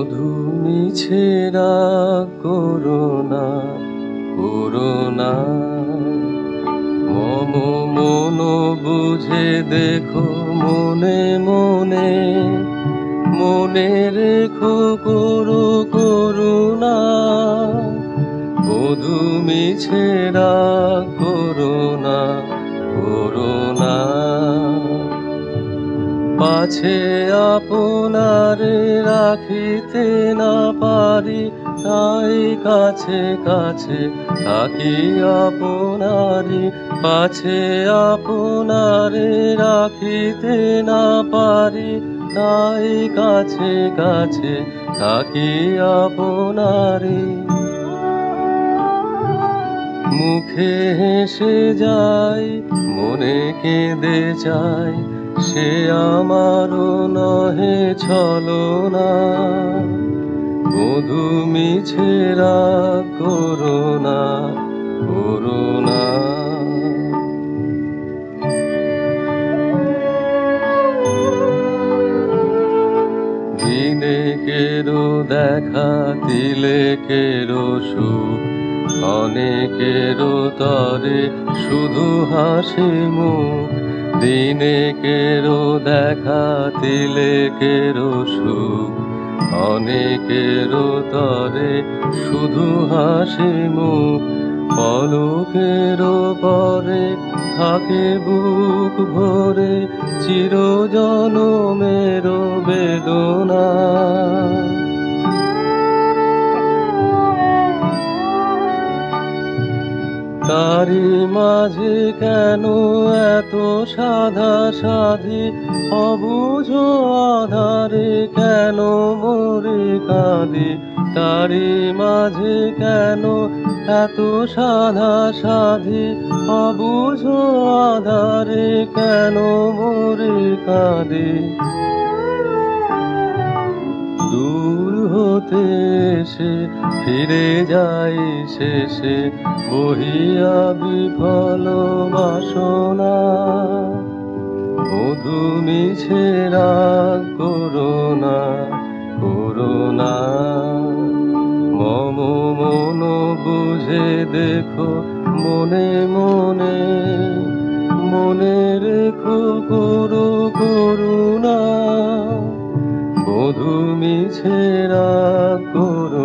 মধু মিছে রাগ corona corona, মম মন বুঝে দেখো মনে মনে, মনে রেখো করো করুণা। মধু মিছে রাগ করোনা করোনা, পাছে আপনারে রাখিতে না পারি, তাই কাছে কাছে থাকি আপনারি। পাছে আপনারে রাখিতে না পারি, তাই কাছে কাছে থাকি আপনারি। মুখে হেসে যাই, মনে কেঁদে চাই, সে আমারও নহে ছলনা। মধু মিছে রাগ করোনা করোনা। দিনে কেরো দেখা দিলে কেরো সুখ, অনেকেরও তরে শুধু হাসি মুখ। দিনে কেরো দেখা দিলে কেরো সুখ, অনেকেরও তরে শুধু হাসি মুখ। পলকেরও পরে থাকে বুক ভরে চিরজনমেরও বেদনা। তারি মাঝে কেন এত সাধা সাধি, অবুঝ আধারে কেন মরে কাঁদি। তারি মাঝে কেন এত সাধা সাধি, অবুঝ আধারে কেন মরে কাঁদি। দূর হতে এসে ফিরে যাই শেষে, বহিয়া বিফল বাসনা। মধু মিছে রাগ করোনা করোনা, মম মন বুঝে দেখো মনে মনে, মনে রেখো করো করুণা। মধু মিছে রাগ করোনা।